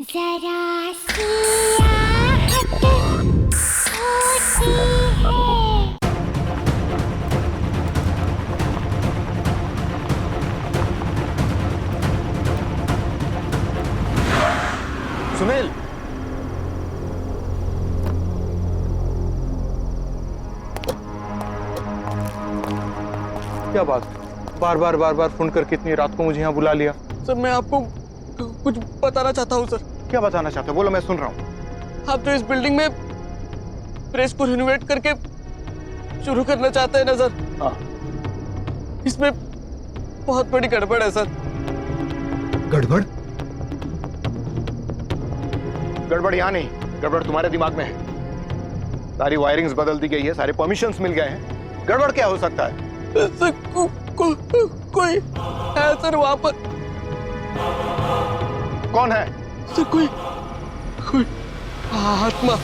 जरा सी आहट होती है। सुनील, क्या बात? बार बार फोन करके इतनी रात को मुझे यहाँ बुला लिया। सर मैं आपको कुछ बताना चाहता हूँ सर। क्या बताना चाहते हो? बोलो, मैं सुन रहा हूँ। आप जो इस बिल्डिंग में प्रेस को रिनोवेट करके शुरू करना चाहते हैं ना सर, हाँ। इसमें बहुत बड़ी गड़बड़ है सर। गड़बड़? गड़बड़ यहाँ नहीं, गड़बड़ तुम्हारे दिमाग में है। सारी वायरिंग्स बदल दी गई है, सारे परमिशंस मिल गए हैं। गड़बड़ क्या हो सकता है? सर कोई है सर वहां पर। कौन है? सर कोई आत्मा।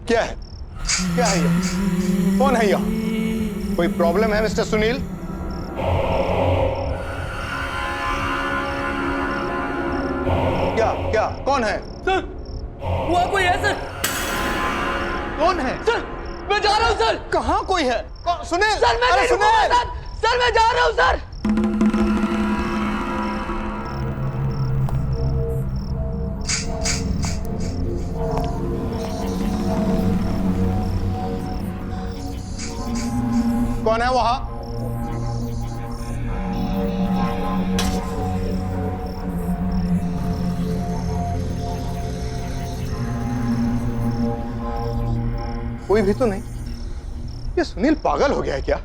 क्या है? क्या है ये? कौन है यहाँ? कोई प्रॉब्लम है मिस्टर सुनील? क्या कौन है? सर वहां कोई है सर। कौन है? सर मैं जा रहा हूँ सर। कहाँ कोई है? सुनील! सर मैं अरे नहीं रुकूंगा सुनील! सर मैं जा रहा हूँ सर। कौन है वहां? कोई भी तो नहीं। ये सुनील पागल हो गया है क्या?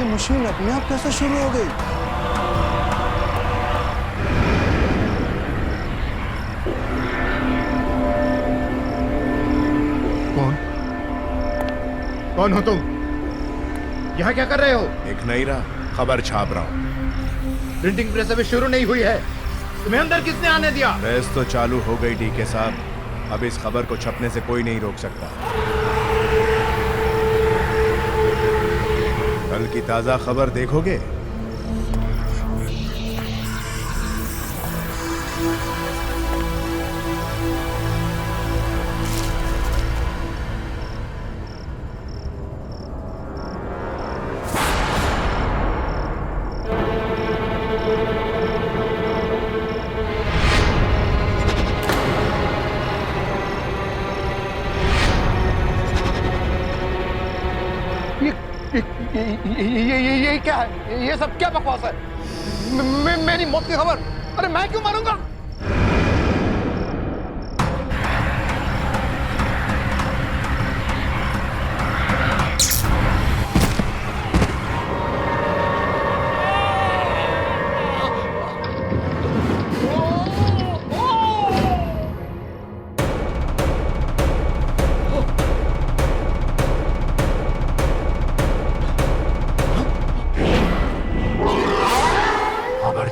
मशीन अपने आप कैसे शुरू हो गई? कौन हो तुम? यहाँ क्या कर रहे हो? एक नहीं रहा, खबर छाप रहा हूँ। प्रिंटिंग प्रेस अभी शुरू नहीं हुई है, तुम्हें अंदर किसने आने दिया? प्रेस तो चालू हो गई डीके साहब, अब इस खबर को छपने से कोई नहीं रोक सकता। कल की ताजा खबर देखोगे? ये क्या है? ये सब क्या बकवास है? मेरी मौत की खबर? अरे मैं क्यों मारूंगा?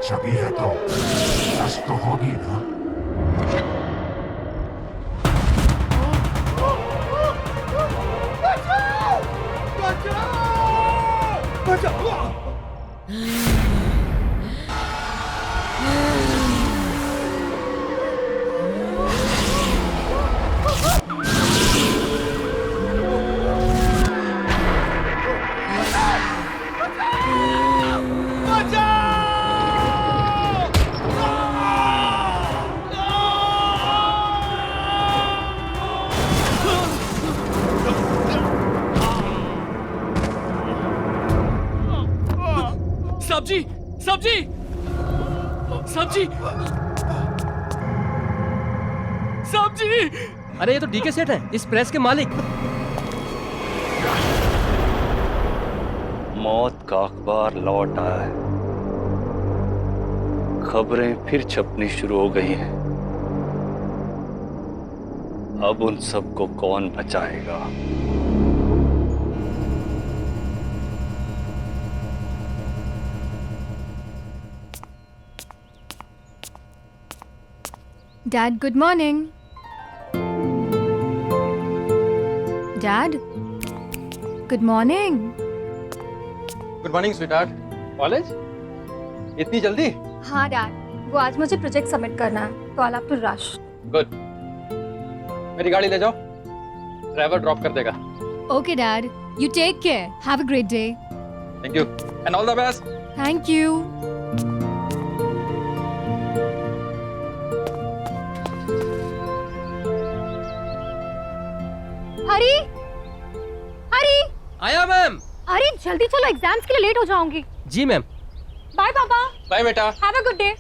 छपी है तो सच तो होगी ना। सब्जी सब्जी सब्जी सब्जी। अरे ये तो डीके सेठ है, इस प्रेस के मालिक। मौत का अखबार लौट आया है, खबरें फिर छपनी शुरू हो गई हैं। अब उन सबको कौन बचाएगा? Dad, good morning. Dad, good morning. Good morning sweetheart. College इतनी जल्दी? हाँ डैड, वो आज मुझे प्रोजेक्ट सबमिट करना है, तो I have to rush. Good. मेरी गाड़ी ले जाओ, ड्राइवर ड्रॉप कर देगा। Okay dad, you take care. Have a great day. Thank you and all the best. Thank you. हरी, हरी, आया मैम। अरे जल्दी चलो, एग्जाम्स के लिए लेट हो जाऊंगी। जी मैम। बाय पापा। बाय बेटा। Have a good day.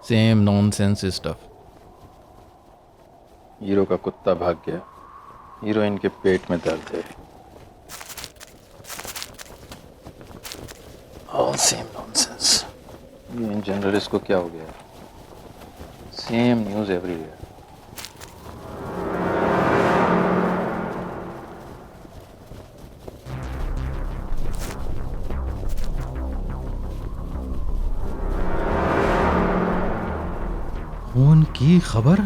Same nonsense stuff. Hero का कुत्ता भाग गया, हीरोइन के पेट में दर्द है। All same nonsense. ये इन जनरल इसको क्या हो गया? Same news everywhere. खून की खबर?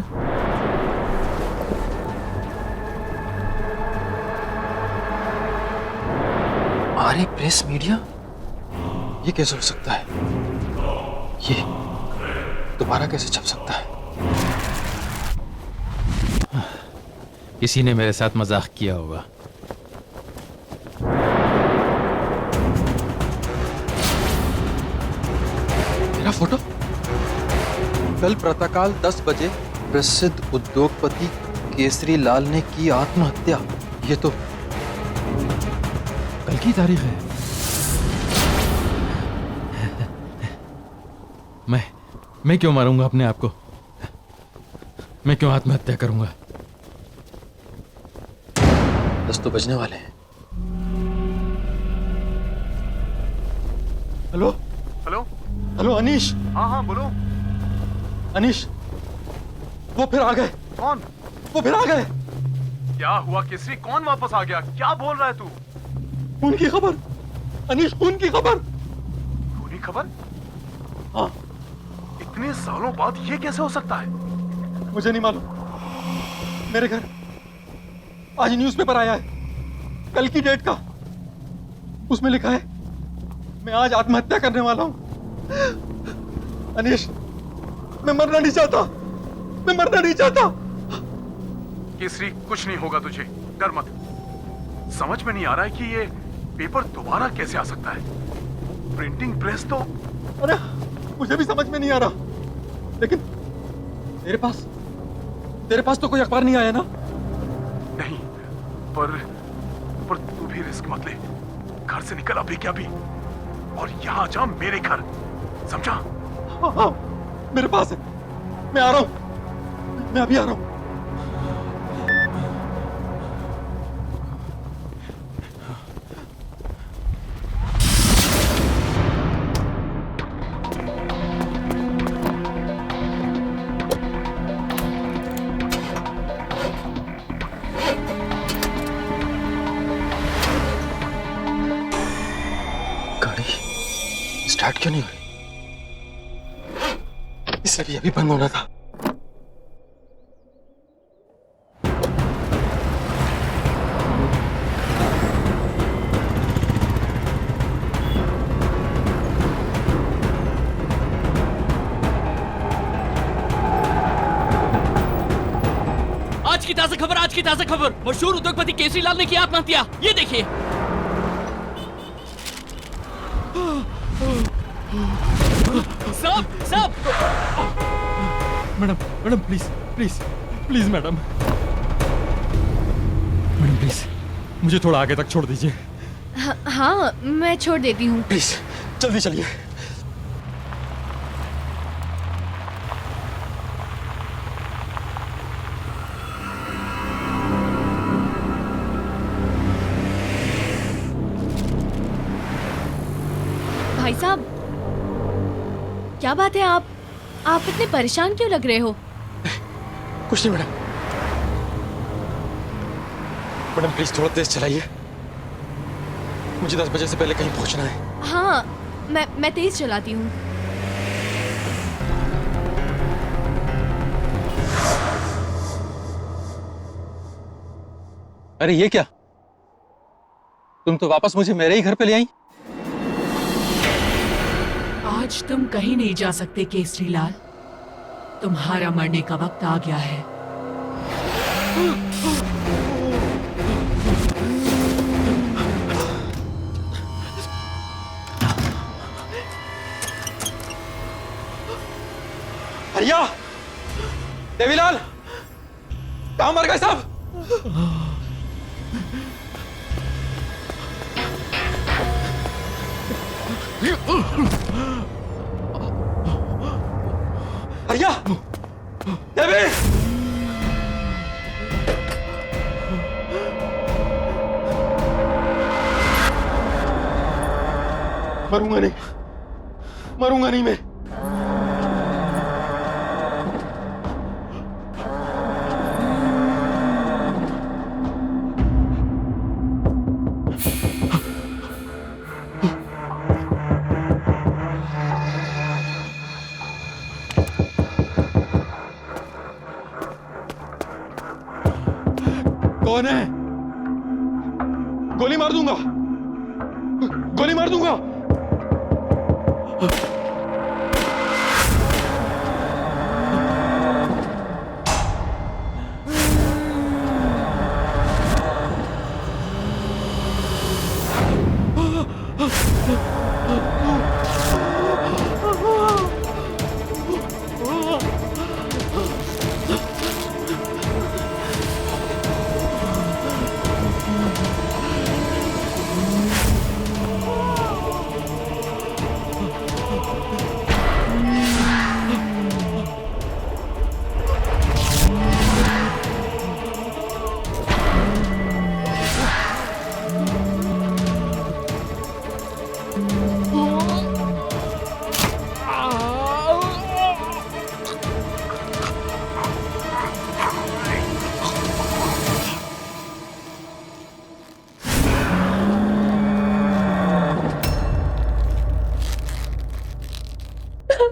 आरे प्रेस मीडिया, ये कैसे हो सकता है? ये दोबारा कैसे छप सकता है? किसी ने मेरे साथ मजाक किया होगा। मेरा फोटो? कल प्रातःकाल 10 बजे प्रसिद्ध उद्योगपति केसरी लाल ने की आत्महत्या। ये तो कल की तारीख है। मैं क्यों मारूंगा अपने आप को? मैं क्यों आत्महत्या करूंगा? 10 तो बजने वाले हैं। Hello hello hello Anish. हाँ हाँ बोलो अनीश। वो फिर आ गए। कौन? वो फिर आ गए। क्या हुआ केसरी? कौन वापस आ गया? क्या बोल रहा है तू? खून की खबर अनीश, खून की खबर। खूनी खबर? हाँ। इतने सालों बाद ये कैसे हो सकता है? मुझे नहीं मालूम। मेरे घर आज न्यूज़पेपर आया है, कल की डेट का। उसमें लिखा है मैं आज आत्महत्या करने वाला हूं। अनीश, मैं मरना नहीं चाहता, मैं मरना नहीं चाहता। केसरी कुछ नहीं होगा तुझे, डर मत। समझ में नहीं आ रहा है कि ये पेपर दोबारा कैसे आ सकता है। प्रिंटिंग प्रेस तो... अरे मुझे भी समझ में नहीं आ रहा, लेकिन तेरे पास तो कोई अखबार नहीं आया ना? नहीं, पर तू भी रिस्क मत ले। घर से निकल अभी क्या भी, और यहाँ जा मेरे घर, समझा? हाँ हाँ मेरे पास है, मैं आ रहा हूं, मैं अभी आ रहा हूं। स्टार्ट क्यों नहीं हो रही? इससे भी अभी बंद होना था। आज की ताजा खबर, मशहूर उद्योगपति केसरी लाल ने की आत्महत्या। ये देखिए। सब madam madam please please please madam madam please मुझे थोड़ा आगे तक छोड़ दीजिए। हाँ मैं छोड़ देती हूँ। प्लीज जल्दी चलिए। भाई साहब, क्या बात है? आप इतने परेशान क्यों लग रहे हो? कुछ नहीं मैडम। मैडम प्लीज थोड़ा तेज चलाइए, मुझे 10 बजे से पहले कहीं पहुंचना है। हाँ मैं तेज चलाती हूँ। अरे ये क्या, तुम तो वापस मुझे मेरे ही घर पे ले आई। आज तुम कहीं नहीं जा सकते केसरी लाल, तुम्हारा मरने का वक्त आ गया है। हरिया, देवीलाल, कहाँ मर गए सब? हरिया, देवी, मरूंगा नहीं मैं। कौन है? गोली मार दूंगा, गोली मार दूंगा।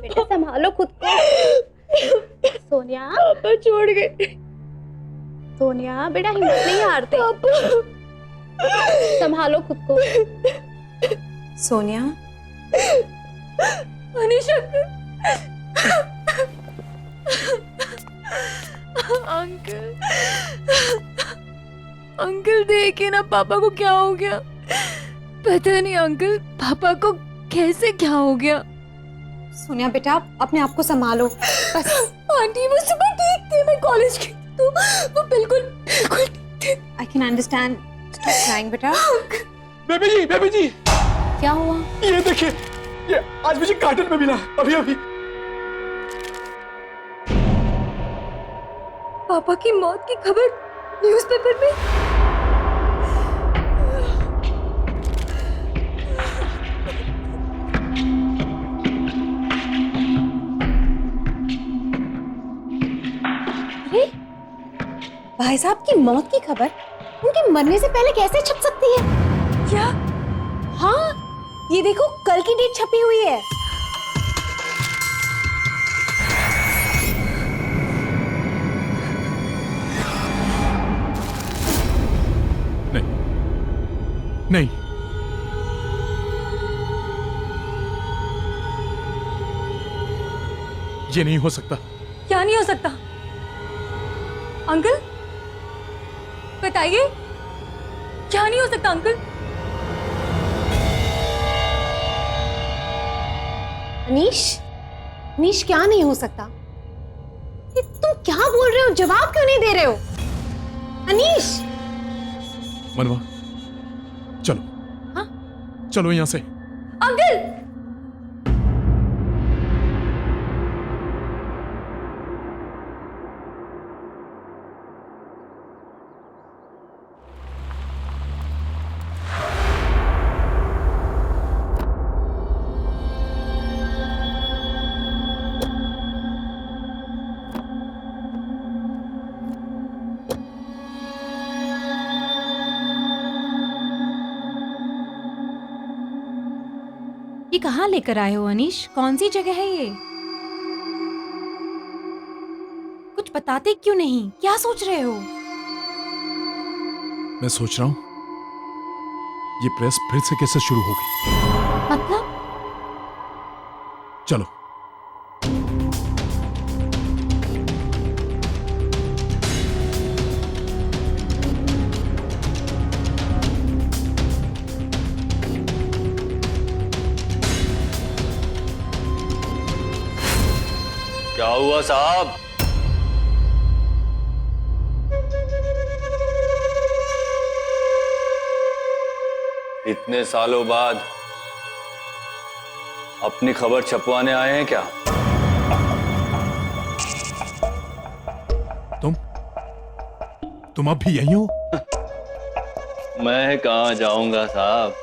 बेटा संभालो खुद को। सोनिया, पापा छोड़ गए। सोनिया बेटा हिम्मत नहीं हारते। संभालो खुद को। सोनिया, अनीशा अंकल, अंकल देखिए ना पापा को क्या हो गया। पता नहीं अंकल, पापा को कैसे क्या हो गया। सोनिया बेटा अपने आप को संभालो बस। आंटी वो सुबह ठीक थे, मैं कॉलेज गई तो वो बिल्कुल बिल्कुल ठीक थे। I can understand. Stop crying बेटा। बेबी जी क्या हुआ? ये देखिए, ये आज मुझे कार्टन में मिला अभी अभी। पापा की मौत की खबर न्यूज़पेपर में। अरे भाई साहब की मौत की खबर उनके मरने से पहले कैसे छप सकती है? क्या? हाँ ये देखो, कल की डेट छपी हुई है। नहीं, ये नहीं हो सकता। क्या नहीं हो सकता? अंकल बताइए, क्या नहीं हो सकता अंकल? अनीश क्या नहीं हो सकता? ये तुम क्या बोल रहे हो? जवाब क्यों नहीं दे रहे हो? अनीश! मनवा, चलो। हाँ? चलो यहां से। अंकल! ये कहाँ लेकर आए हो अनीश? कौन सी जगह है ये? कुछ बताते क्यों नहीं? क्या सोच रहे हो? मैं सोच रहा हूं ये प्रेस फिर से कैसे शुरू होगी। मतलब? चलो। क्या हुआ साहब? इतने सालों बाद अपनी खबर छपवाने आए हैं क्या? तुम अब भी यहीं हो? मैं कहां जाऊंगा साहब,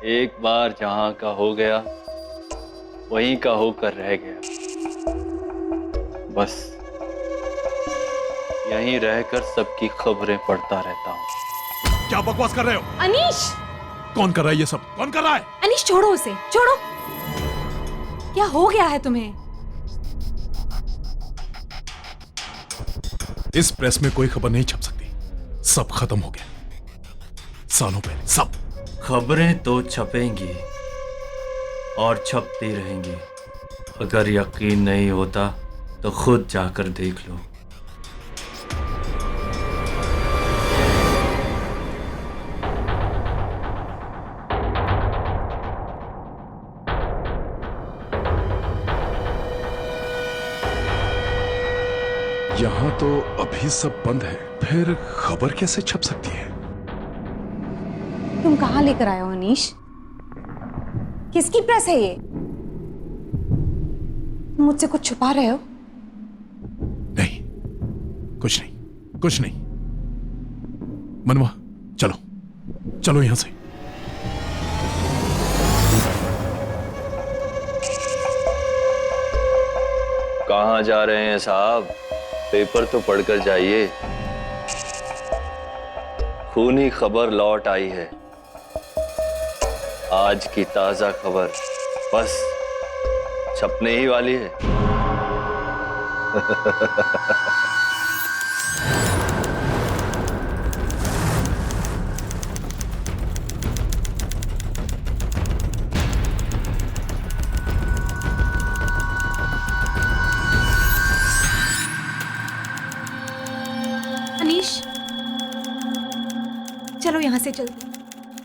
एक बार जहां का हो गया वहीं का होकर रह गया। बस यहीं रहकर सबकी खबरें पढ़ता रहता हूं। क्या बकवास कर रहे हो? अनीश! कौन कर रहा है ये सब? कौन कर रहा है? अनीश छोड़ो उसे, छोड़ो। क्या हो गया है तुम्हें? इस प्रेस में कोई खबर नहीं छप सकती। सब खत्म हो गया सालों पहले, सब। खबरें तो छपेंगी और छपती रहेंगी। अगर यकीन नहीं होता तो खुद जाकर देख लो। यहां तो अभी सब बंद है, फिर खबर कैसे छप सकती है? तुम कहाँ लेकर आए हो अनीश? किसकी प्रेस है ये? तुम मुझसे कुछ छुपा रहे हो? नहीं, कुछ नहीं, कुछ नहीं। मनवा, चलो, चलो यहां से। कहां जा रहे हैं साहब? पेपर तो पढ़कर जाइए। खूनी खबर लौट आई है, आज की ताजा खबर बस छपने ही वाली है। अनीश, चलो यहाँ से चलते।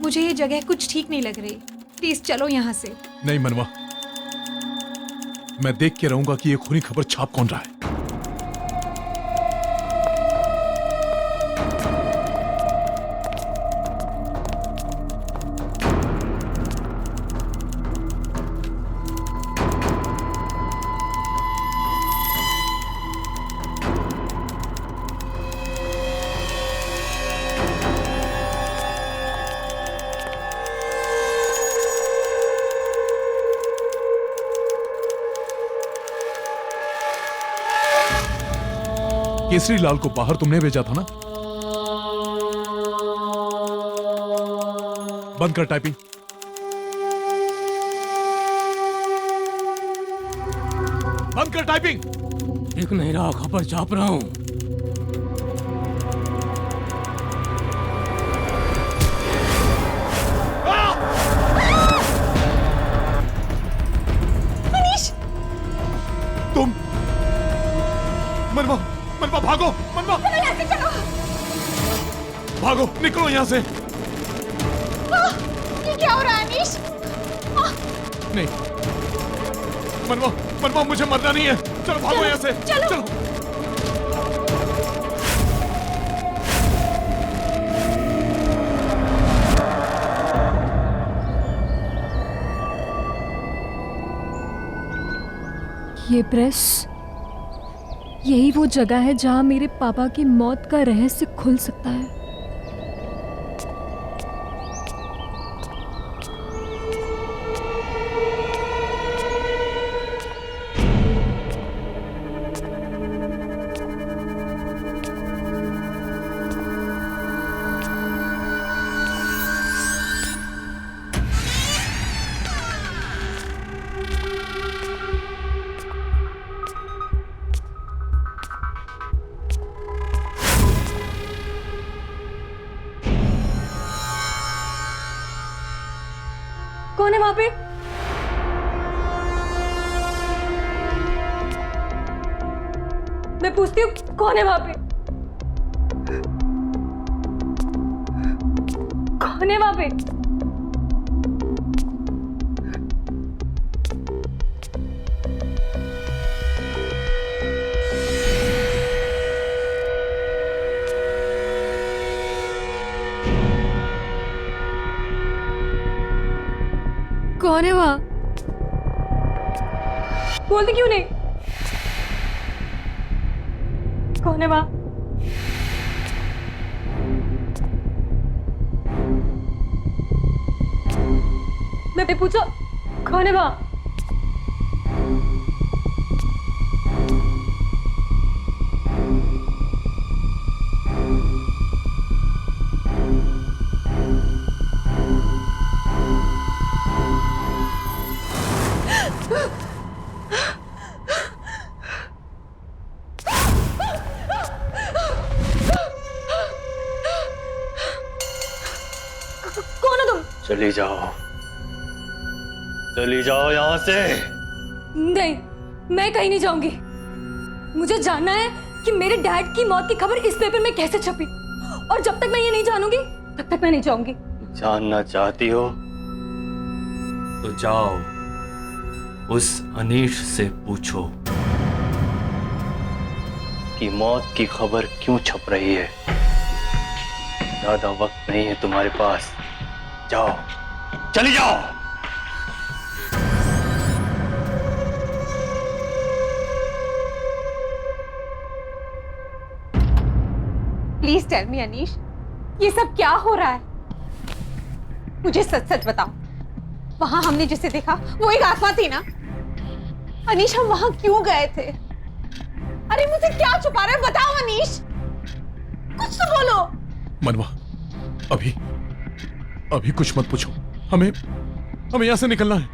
मुझे ये जगह कुछ ठीक नहीं लग रही। प्लीज चलो यहाँ से। नहीं मनवा, मैं देख के रहूंगा कि ये खूनी खबर छाप कौन रहा है। केसरी लाल को बाहर तुमने भेजा था ना? बंद कर टाइपिंग। टाइपिंग? दिख नहीं रहा, खबर छाप रहा हूँ। तुम मनवा, मनवा भागो, मनवा चलो। भागो, निकलो यहाँ से। ये क्या हो रहा है अनीश? नहीं, मनवा, मनवा मुझे मरना नहीं है। चलो भागो यहाँ से। चलो। ये प्रेस, यही वो जगह है जहां मेरे पापा की मौत का रहस्य खुल सकता है। कौन है वहां पे? मैं पूछती हूँ कौन है वहां पे? कौन है वहां पे? कौन है वहां? बोलते क्यों नहीं? कौन है वहां? मैं पूछा कौन है वहां? चली जाओ, चली जाओ यहाँ से। नहीं, मैं कहीं नहीं जाऊंगी। मुझे जानना है कि मेरे डैड की मौत की खबर इस पेपर में कैसे छपी, और जब तक मैं ये नहीं जानूंगी तब तक मैं नहीं जाऊंगी। जानना चाहती हो तो जाओ, उस अनीश से पूछो कि मौत की खबर क्यों छप रही है। ज्यादा वक्त नहीं है तुम्हारे पास, जाओ, चली जाओ। प्लीज टेल मी अनीश, ये सब क्या हो रहा है? मुझे सच सच बताओ, वहां हमने जिसे देखा वो एक आत्मा थी ना? अनीश, हम वहां क्यों गए थे? अरे मुझे क्या छुपा रहे हो? बताओ अनीश, कुछ तो बोलो। मनवा, अभी कुछ मत पूछो। हमें यहां से निकलना है।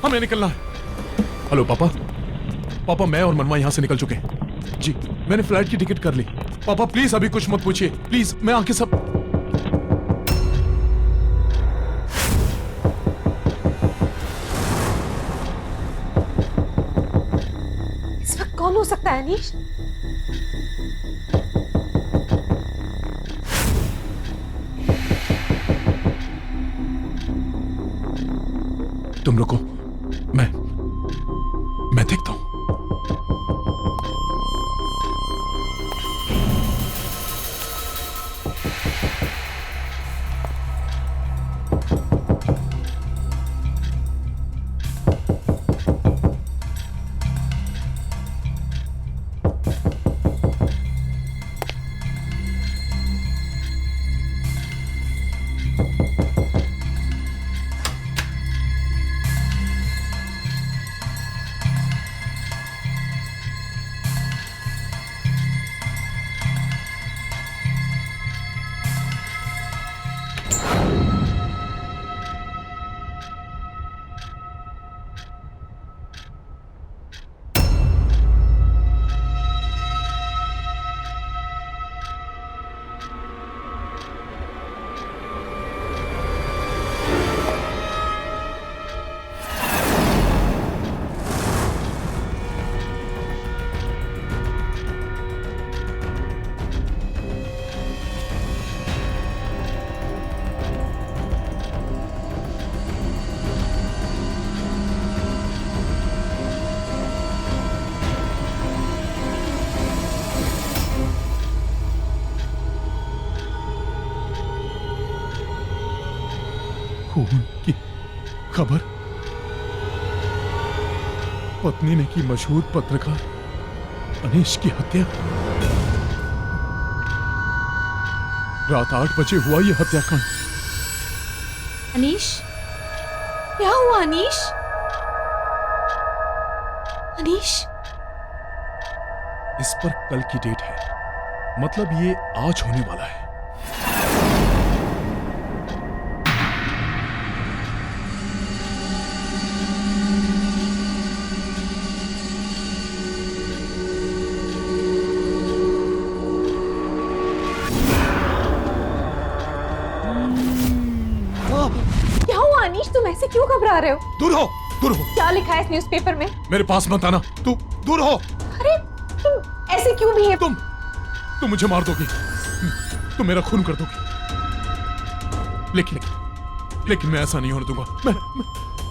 हमें निकलना है। हेलो पापा, मैं और मनवा यहां से निकल चुके हैं। जी, मैंने फ्लाइट की टिकट कर ली। पापा प्लीज अभी कुछ मत पूछिए, प्लीज। मैं आके सब इस वक्त कौन हो सकता है अनीश? तुम रुको, मैं देखता हूं। खून की खबर। पत्नी ने की मशहूर पत्रकार अनीश की हत्या। रात 8 बजे हुआ यह हत्याकांड। अनीश, क्या हुआ अनीश? अनीश, इस पर कल की डेट है, मतलब ये आज होने वाला है। क्या हुआ अनीश? तुम ऐसे क्यों घबरा रहे हो? दूर हो, दूर हो। क्या लिखा है इस न्यूज़पेपर में? मेरे पास मत आना, तू दूर हो। अरे तुम ऐसे क्यों भी है? तुम मुझे मार दोगी, तुम मेरा खून कर दोगी, लेकिन मैं ऐसा नहीं होने दूंगा।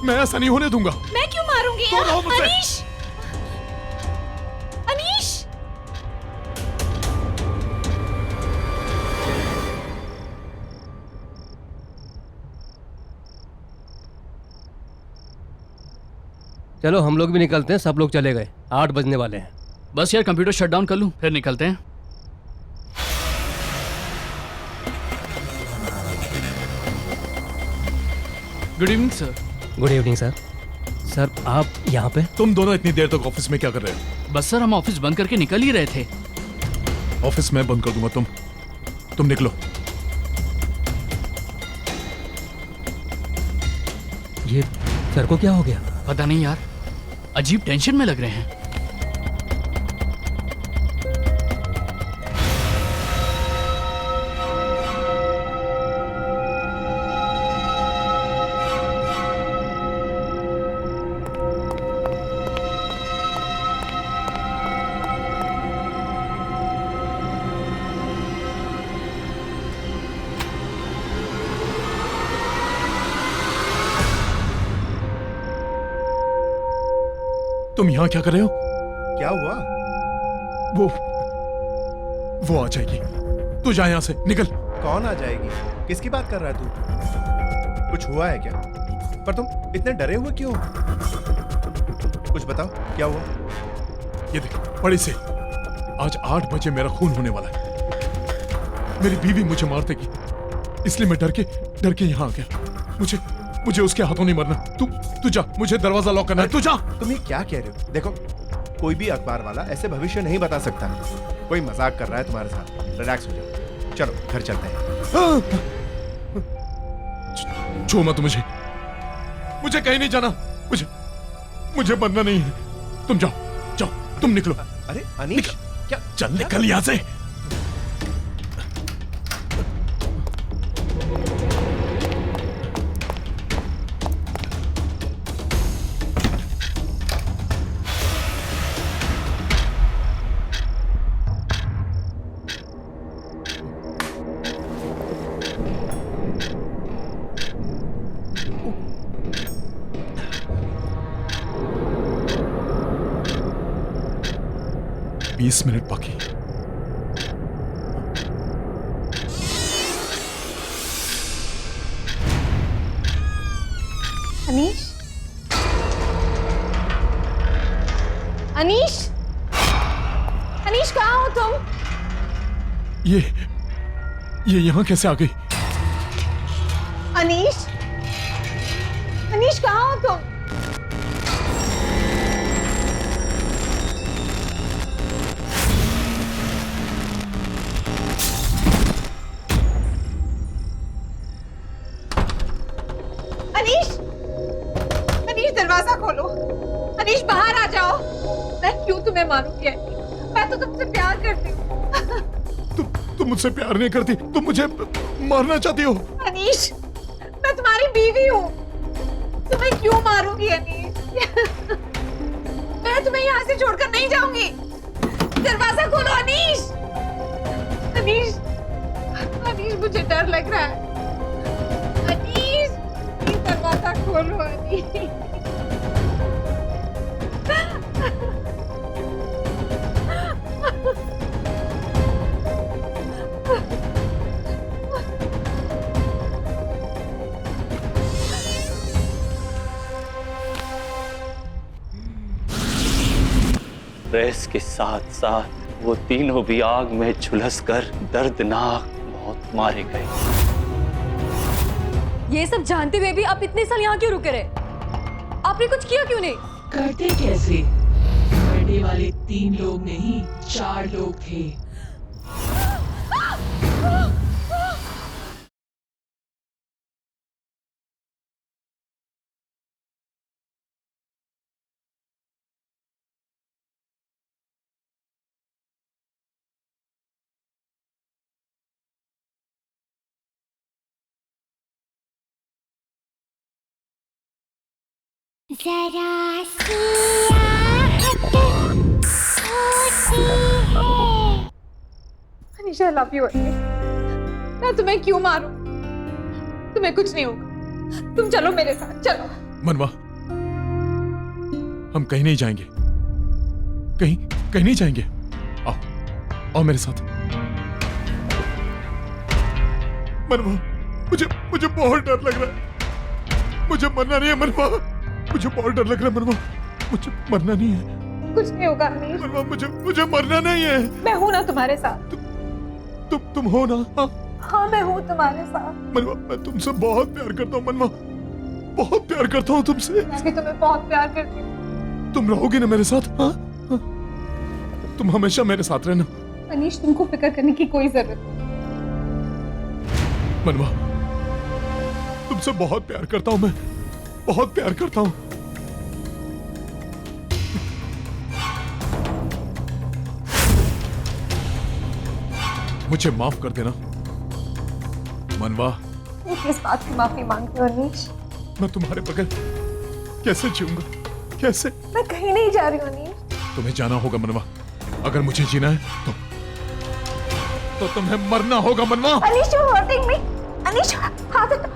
मैं ऐसा नहीं होने दूंगा। मैं क्यों मारूंगी? दूर रहो मुझसे। अनीश, अनीश, चलो हम लोग भी निकलते हैं, सब लोग चले गए, 8 बजने वाले हैं। बस यार कंप्यूटर शट डाउन कर लूं, फिर निकलते हैं। Good evening sir. Good evening sir. Sir आप यहाँ पे? तुम दोनों इतनी देर तक ऑफिस में क्या कर रहे हो? बस सर हम ऑफिस बंद करके निकल ही रहे थे। ऑफिस में बंद कर दूंगा, तुम निकलो। ये सर को क्या हो गया? पता नहीं यार, अजीब टेंशन में लग रहे हैं। तुम यहाँ क्या कर रहे हो? क्या हुआ? वो आ जाएगी, तू जा यहाँ से, निकल। कौन आ जाएगी? किसकी बात कर रहा है तू? कुछ हुआ है क्या? पर तुम इतने डरे हुए क्यों? कुछ बताओ, क्या हुआ? ये देख, बड़ी से आज 8 बजे मेरा खून होने वाला है। मेरी बीवी मुझे मार देगी, इसलिए मैं डर के यहाँ आ गया। मुझे उसके हाथों नहीं मरना। तू जा, मुझे दरवाजा लॉक करना है। तू जा। तुम ये क्या कह रहे हो? देखो, कोई भी अखबार वाला ऐसे भविष्य नहीं बता सकता। कोई मजाक कर रहा है तुम्हारे साथ। रिलैक्स हो जाओ, चलो घर चलते हैं। छू मत मुझे कहीं नहीं जाना। मुझे मरना नहीं है। तुम जाओ, तुम निकलो। अरे अनीश, क्या? चल निकल यहाँ से। बीस मिनट बाकी। अनीश, अनीश, अनीश कहाँ हो तुम? ये यहाँ कैसे आ गई? अनीश, अनीश कहाँ हो तुम? अनीश, दरवाजा खोलो। अनीश बाहर आ जाओ। मैं क्यों तुम्हें मारूंगी? मैं तो तुमसे प्यार करती हूँ। तुम मुझसे प्यार नहीं करती, तुम मुझे मारना चाहती हो। अनीश, मैं तुम्हारी बीवी हूँ, तुम्हें क्यों मारूंगी अनीश? मैं तुम्हें यहाँ से छोड़कर नहीं जाऊंगी। दरवाजा खोलो अनीश। अनीश, अनीश मुझे डर लग रहा है। अनीश, दरवाजा खोलो अनीश। प्रेस के साथ साथ वो तीनों भी आग में झुलसकर दर्दनाक मौत मारे गए। ये सब जानते हुए भी आप इतने साल यहाँ क्यों रुके रहे? आपने कुछ किया क्यों नहीं? करते कैसे? मरने वाले 3 लोग नहीं 4 लोग थे। जरा सी आहट होती है। Anish, I love you Anish. मैं तुम्हें क्यों मारूं? तुम्हें कुछ नहीं होगा। तुम चलो मेरे साथ, चलो। मनवा, हम कहीं नहीं जाएंगे, कहीं कहीं नहीं जाएंगे। आओ, आओ मेरे साथ। मनवा, मुझे बहुत डर लग रहा है। मुझे मरना नहीं है मनवा, मुझे बहुत डर लग रहा है मनवा, मुझे मरना नहीं है। कुछ नहीं होगा अनीश। मनवा, मुझे मरना नहीं है। मैं हूं ना तुम्हारे साथ। तुम हो ना? हाँ, मैं हूँ तुम्हारे साथ। मनवा, मैं तुमसे बहुत प्यार करता हूँ मनवा, बहुत प्यार करता हूँ तुमसे। मैं भी तुम्हें बहुत प्यार करती हूँ। तुम रहोगे ना मेरे साथ? हाँ, तुम हमेशा मेरे साथ रहना। अनीश, तुमको फिक्र करने की कोई जरूरत नहीं। मनवा, तुमसे बहुत प्यार करता हूँ मैं, बहुत प्यार करता हूँ। मुझे माफ कर देना मनवा। मैं किस बात की माफी मांगती हूँ अनीश? मैं तुम्हारे बगैर कैसे जीऊंगा, कैसे? मैं कहीं नहीं जा रही हूँ अनीश। तुम्हें जाना होगा मनवा। अगर मुझे जीना है तो तुम्हें मरना होगा मनवा। Anish, you're hurting me. Anish, हाथ हटा।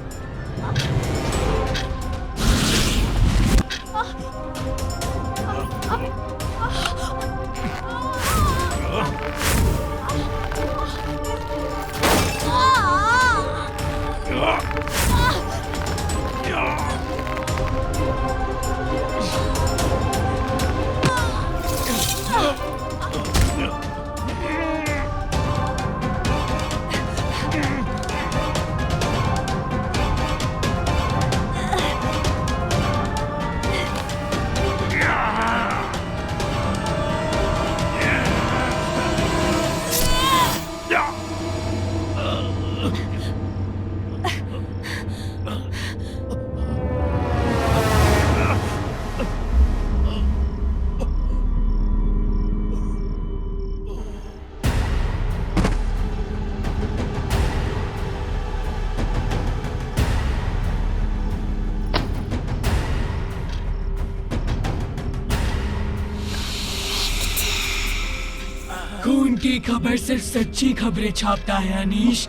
खून की खबर सिर्फ सच्ची खबरें छापता है अनीश।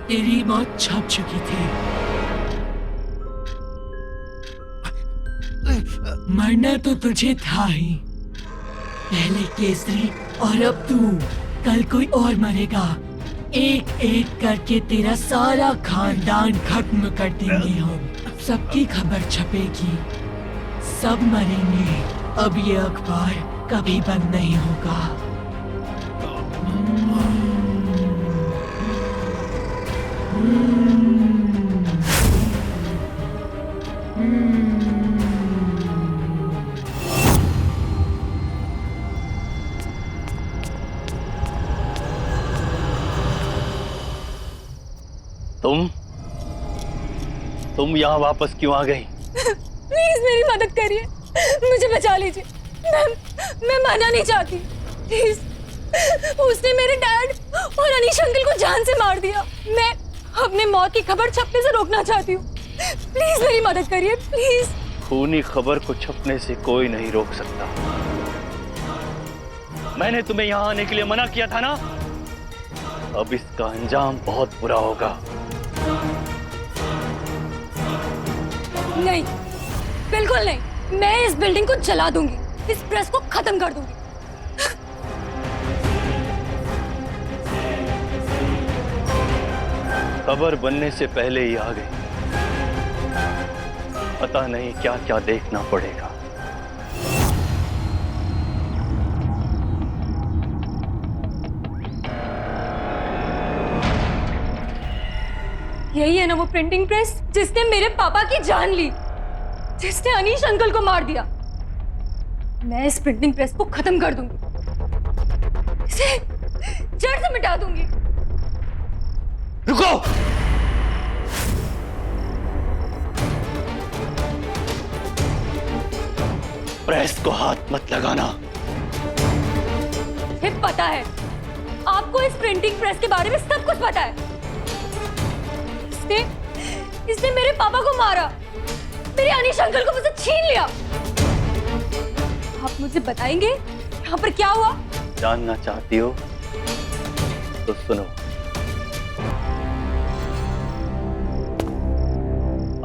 तेरी मौत छप चुकी थी। मरना तो तुझे था ही, पहले केसरी और अब तू। कल कोई और मरेगा। एक एक करके तेरा सारा खानदान खत्म कर देंगे हम। सबकी खबर छपेगी, सब मरेंगे। अब ये अखबार कभी बंद नहीं होगा। तुम यहाँ वापस क्यों आ गई? प्लीज मेरी मदद करिए, मुझे बचा लीजिए। मैं मरना नहीं चाहती, प्लीज। उसने मेरे डैड और अनीश अंकल को जान से मार दिया। मैं अपने मौत की खबर छपने से रोकना चाहती हूँ। प्लीज मेरी मदद करिए, प्लीज। खूनी खबर को छपने से कोई नहीं रोक सकता। मैंने तुम्हें यहाँ आने के लिए मना किया था ना? अब इसका अंजाम बहुत बुरा होगा। नहीं, बिल्कुल नहीं। मैं इस बिल्डिंग को जला दूंगी, इस प्रेस को खत्म कर दूंगी। खबर बनने से पहले ही आ गई। पता नहीं क्या क्या देखना पड़ेगा। यही है ना वो प्रिंटिंग प्रेस जिसने मेरे पापा की जान ली, जिसने अनीश अंकल को मार दिया। मैं इस प्रिंटिंग प्रेस को खत्म कर दूंगी, इसे जड़ से मिटा दूंगी। रुको! प्रेस को हाथ मत लगाना। मुझे पता है, आपको इस प्रिंटिंग प्रेस के बारे में सब कुछ पता है। इसने मेरे पापा को मारा, मेरे अनीश अंकल को मुझसे छीन लिया। आप मुझे बताएंगे यहाँ पर क्या हुआ? जानना चाहती हो तो सुनो।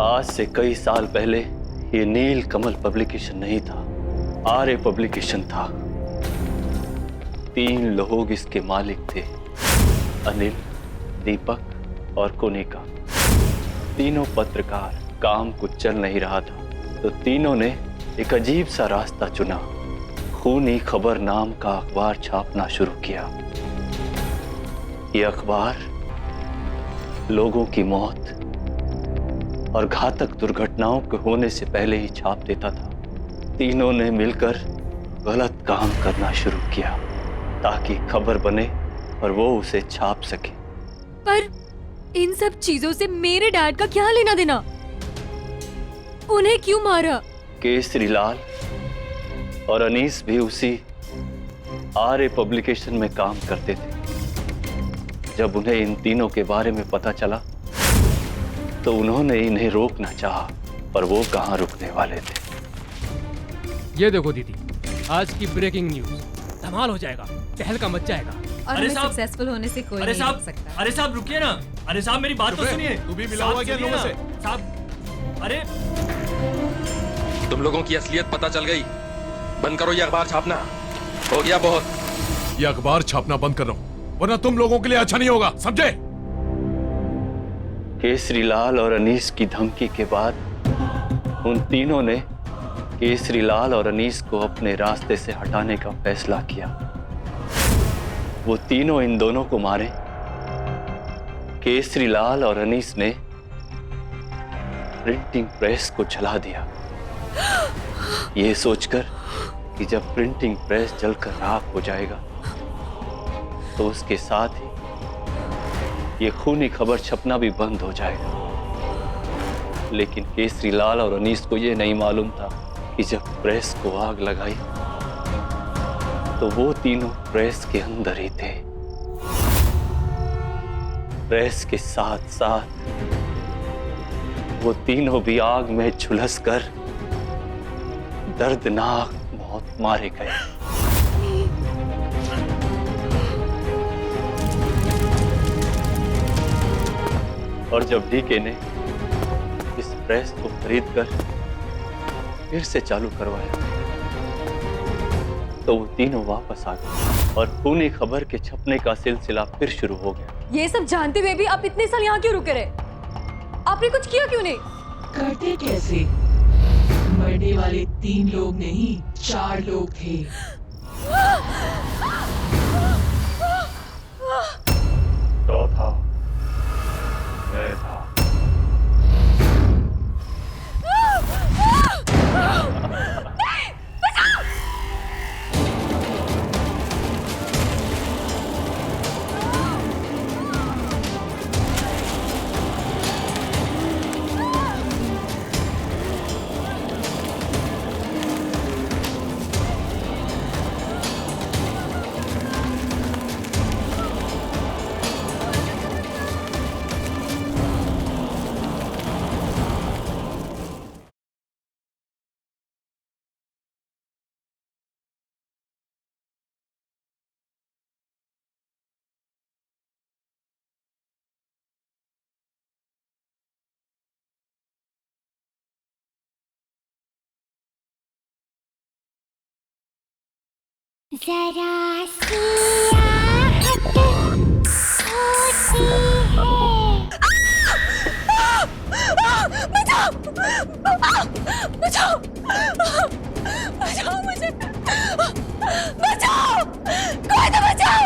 आज से कई साल पहले ये नील कमल पब्लिकेशन नहीं था, आर्य पब्लिकेशन था। 3 लोग इसके मालिक थे, अनिल, दीपक और कोनिका। तीनों पत्रकार। काम कुछ चल नहीं रहा था तो तीनों ने एक अजीब सा रास्ता चुना। खूनी खबर नाम का अखबार छापना शुरू किया। ये अखबार लोगों की मौत और घातक दुर्घटनाओं के होने से पहले ही छाप देता था। तीनों ने मिलकर गलत काम करना शुरू किया ताकि खबर बने और वो उसे छाप सके। पर इन सब चीजों से मेरे डैड का क्या लेना देना? उन्हें क्यों मारा? केसरी लाल और अनीस भी उसी आर्य पब्लिकेशन में काम करते थे। जब उन्हें इन तीनों के बारे में पता चला तो उन्होंने इन्हें रोकना चाहा, पर वो कहां रुकने वाले थे। ये देखो दीदी, आज की ब्रेकिंग न्यूज। धमाल हो जाएगा, तहलका मच जाएगा। और हमें सक्सेसफुल होने से कोई नहीं रोक सकता। अरे साहब रुकिए ना, अरे साहब मेरी बात तो सुनिए। तू भी मिला हुआ क्या लोगों से? साहब, अरे तुम लोगों की असलियत पता चल गई। बंद करो ये अखबार छापना, हो गया बहुत। ये अखबार छापना बंद कर रहा हूं, वरना तुम लोगों के लिए अच्छा नहीं होगा, समझे? केसरी लाल और अनीस की धमकी के बाद उन तीनों ने केसरी लाल और अनीस को अपने रास्ते से हटाने का फैसला किया। वो तीनों इन दोनों को मारे। केसरी लाल और अनीस ने प्रिंटिंग प्रेस को जला दिया, ये सोचकर कि जब प्रिंटिंग प्रेस जलकर राख हो जाएगा तो उसके साथ ही ये खूनी खबर छपना भी बंद हो जाएगा। लेकिन केसरी लाल और अनीस को ये नहीं मालूम था कि जब प्रेस को आग लगाई तो वो तीनों प्रेस के अंदर ही थे। प्रेस के साथ साथ वो तीनों भी आग में झुलसकर दर्दनाक मौत मारे गए। और जब डीके ने इस प्रेस को खरीदकर फिर से चालू करवाया तो वो तीनों वापस आ गए और खूनी खबर के छपने का सिलसिला फिर शुरू हो गया। ये सब जानते हुए भी आप इतने साल यहाँ क्यों रुके रहे? आपने कुछ किया क्यों नहीं? करते कैसे? मरने वाले 3 लोग नहीं, 4 लोग थे। चौथा मैं था। जरा सी आहट होती है। बचाओ! बचाओ! बचाओ मुझे! बचाओ! कोई तो बचाओ!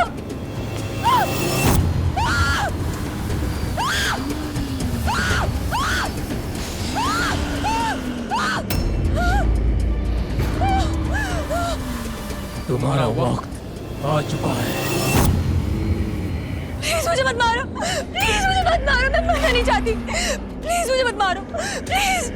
तुम्हारा वक्त आ चुका है। प्लीज मुझे मत मारो, प्लीज मुझे मत मारो, मैं मरना नहीं चाहती। प्लीज मुझे मत मारो, प्लीज।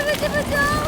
मुझे बचाओ।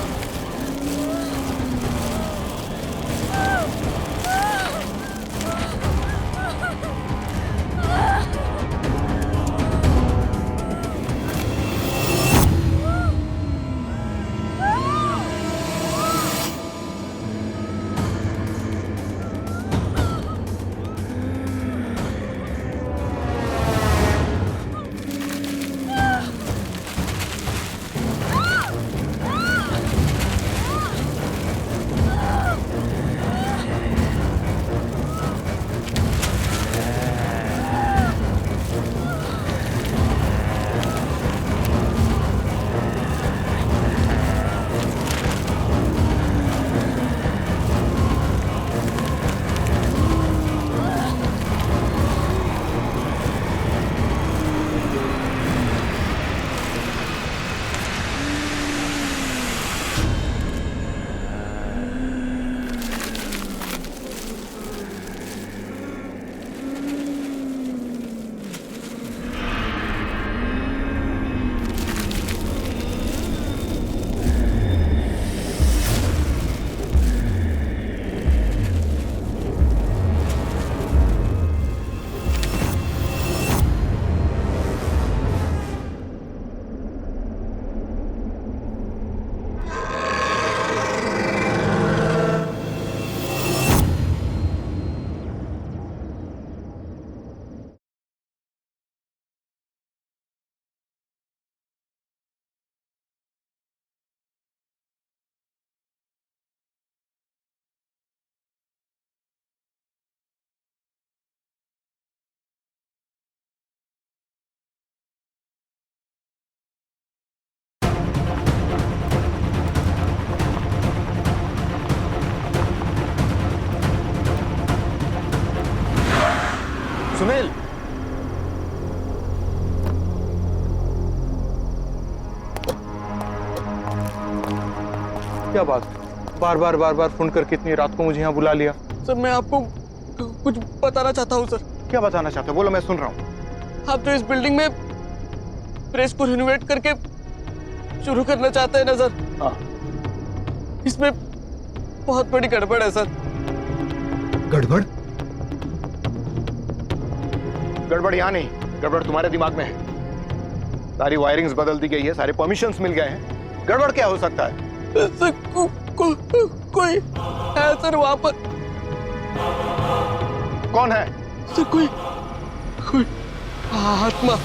सुनील, क्या बात? बार बार फोन करके इतनी रात को मुझे यहाँ बुला लिया। सर मैं आपको कुछ बताना चाहता हूँ सर। क्या बताना चाहते हो? बोलो, मैं सुन रहा हूँ। आप जो इस बिल्डिंग में प्रेस को रिनोवेट करके शुरू करना चाहते हैं ना सर, इसमें बहुत बड़ी गड़बड़ है सर। गड़बड़? गड़बड़ यहाँ नहीं, गड़बड़ तुम्हारे दिमाग में है। सारी वायरिंग्स बदल दी गई है, सारे परमिशंस मिल गए हैं। गड़बड़ क्या हो सकता है? सर, कोई है सर वहां पर। कौन है? सर कोई आत्मा।